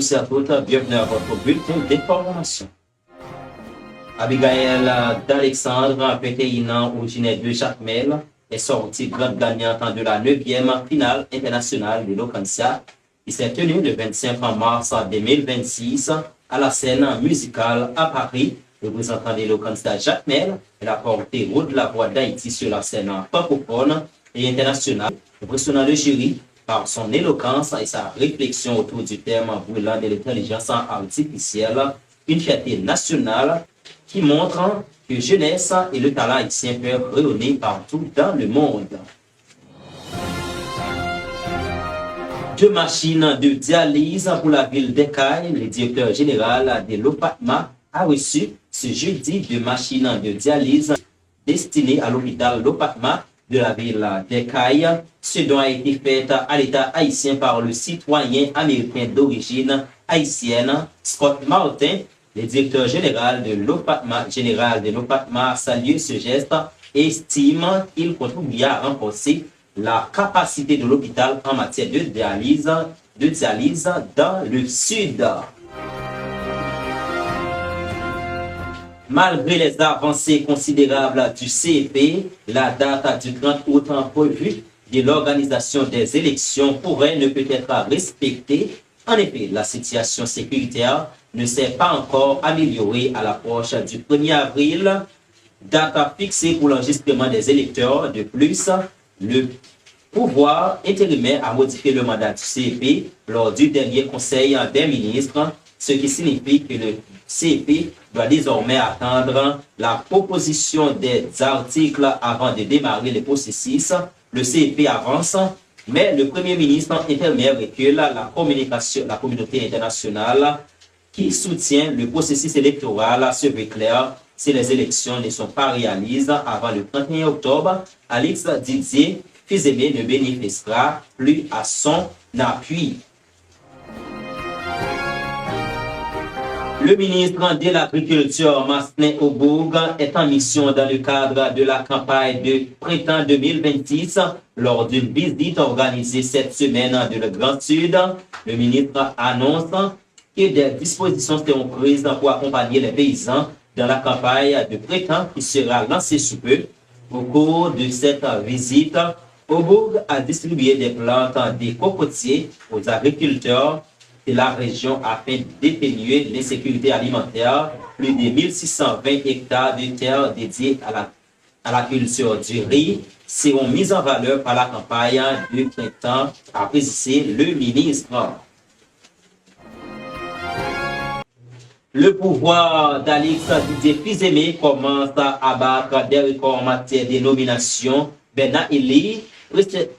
tous et à toutes, bienvenue à votre bulletin d'information. Abigail d'Alexandre, 21 ans, originaire de Jacmel, est sortie grande gagnante de la 9e finale internationale de l'Ocancia qui s'est tenue le 25 mars 2026 à la scène musicale à Paris. Représentant de l'Ocancia Jacmel, elle a porté haut de la voix d'Haïti sur la scène francophone et internationale, impressionnant le jury par son éloquence et sa réflexion autour du thème brûlant de l'intelligence artificielle, une fierté nationale qui montre que jeunesse et le talent haïtien peuvent rayonner partout dans le monde. 2 machines de dialyse pour la ville d'Ecaille. Le directeur général de l'OPATMA a reçu ce jeudi 2 machines de dialyse destinées à l'hôpital l'OPATMA de la ville d'Ecaille, ce dont a été fait à l'État haïtien par le citoyen américain d'origine haïtienne Scott Martin. Le directeur général de l'OPATMA salue ce geste et estime qu'il contribue à renforcer la capacité de l'hôpital en matière de dialyse dans le sud. Malgré les avancées considérables du CEP, la date du 30 août prévue de l'organisation des élections pourrait ne peut être respectée. En effet, la situation sécuritaire ne s'est pas encore améliorée à l'approche du 1er avril, date fixée pour l'enregistrement des électeurs. De plus, le pouvoir intérimaire a modifié le mandat du CEP lors du dernier Conseil des ministres, ce qui signifie que le CEP doit désormais attendre la proposition des articles avant de démarrer le processus. Le CEP avance, mais le Premier ministre intérimaire recule la communauté internationale qui soutient le processus électoral se veut clair si les élections ne sont pas réalisées avant le 31 octobre. Alex Didier Fils-Aimé ne bénéficiera plus à son appui. Le ministre de l'Agriculture, Martin Aubourg, est en mission dans le cadre de la campagne de printemps 2026 lors d'une visite organisée cette semaine dans le Grand Sud. Le ministre annonce que des dispositions seront prises pour accompagner les paysans dans la campagne de printemps qui sera lancée sous peu. Au cours de cette visite, Aubourg a distribué des plantes des cocotiers aux agriculteurs de la région afin d'atténuer l'insécurité alimentaire. Plus de 1620 hectares de terre dédiés à la culture du riz seront mis en valeur par la campagne de printemps, a précisé le ministre. Le pouvoir d'Alex Didier Fils-Aimé commence à battre des records en matière de nomination. Bernard Eli,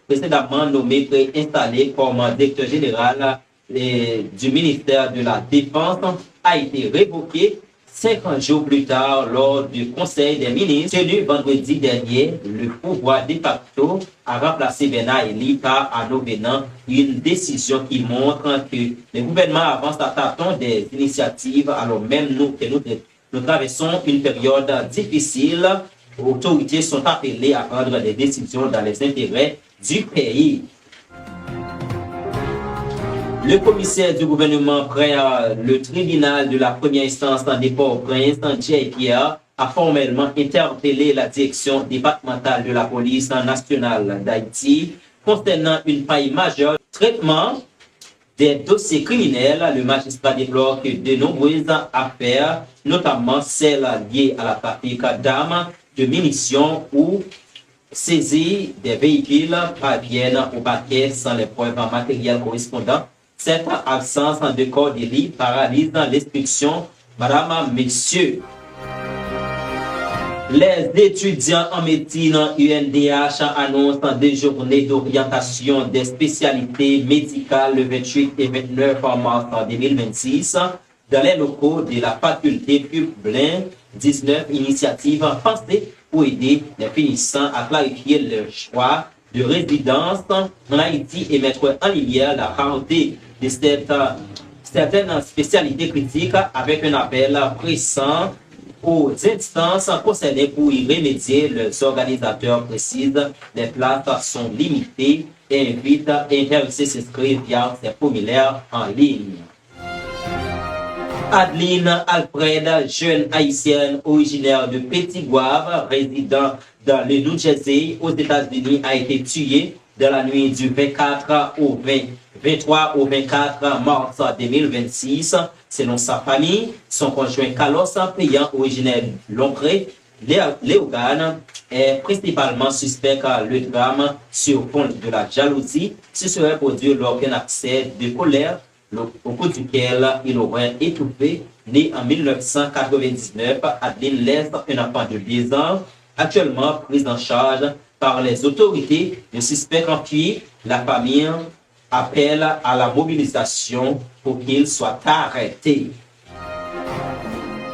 précédemment nommé préinstallé comme directeur général du ministère de la Défense, a été révoqué 50 jours plus tard lors du Conseil des ministres tenu vendredi dernier. Le pouvoir de facto a remplacé Bernard Eli par Arnaud Venant, une décision qui montre que le gouvernement avance à tâtons des initiatives alors même nous traversons une période difficile. Les autorités sont appelées à prendre des décisions dans les intérêts du pays. Le commissaire du gouvernement près le tribunal de la première instance de Port-au-Prince, Thierry Pierre, a formellement interpellé la direction départementale de la police nationale d'Haïti concernant une faille majeure de traitement des dossiers criminels. Le magistrat déplore que de nombreuses affaires, notamment celles liées à la trafic d'armes, de munitions ou saisie des véhicules, parviennent au parquet sans les preuves matérielles correspondantes. Cette absence de corps délit paralyse l'instruction. Madame, messieurs, les étudiants en médecine UNDH annoncent des journées d'orientation des spécialités médicales le 28 et 29 mars 2026 dans les locaux de la faculté Publin. 19 initiatives pensées pour aider les finissants à clarifier leur choix de résidence en Haïti et mettre en lumière la rareté de certaines spécialités critiques avec un appel pressant aux instances concernées pour y remédier. Les organisateurs précisent les places sont limitées et invitent à intéressés s'inscrire via ces formulaires en ligne. Adeline Alfred, jeune haïtienne originaire de Petit-Goâve, résidant dans le New Jersey aux États-Unis, a été tuée dans la nuit du 23 au 24 mars 2026. Selon sa famille, son conjoint Carlos Payant, originaire de Longpré, Léogane, est principalement suspect car le drame sur fond de la jalousie se serait produit lors d'un accès de colère au cours duquel il aurait étouffé. Né en 1999, Adeline laisse un enfant de 10 ans, actuellement prise en charge par les autorités. Le suspect en fuite, la famille appelle à la mobilisation pour qu'il soit arrêté.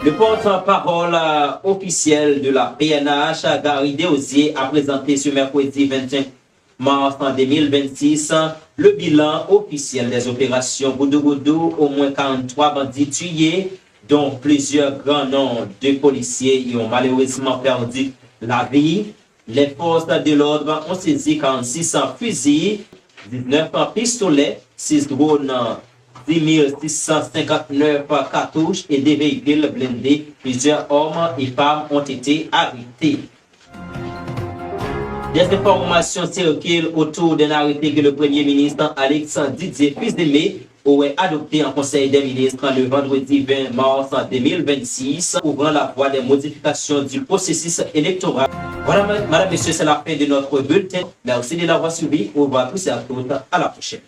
Le porte-parole officiel de la PNH, Gary Desrosiers, a présenté ce mercredi 25 mars 2026 le bilan officiel des opérations Goudou-Goudou. Au moins 43 bandits tués, dont plusieurs grands noms de policiers y ont malheureusement perdu la vie. Les forces de l'ordre ont saisi 46 fusils, 19 pistolets, 6 drones, 10 659 cartouches et des véhicules blindés. Plusieurs hommes et femmes ont été arrêtés. Des informations circulent autour d'un arrêté que le Premier ministre Alexandre Didier Fils-Aimé aurait adopté en Conseil des ministres le vendredi 20 mars 2026, ouvrant la voie des modifications du processus électoral. Voilà, madame, messieurs, c'est la fin de notre bulletin. Merci de l'avoir suivi. Au revoir à tous et à toutes. À la prochaine.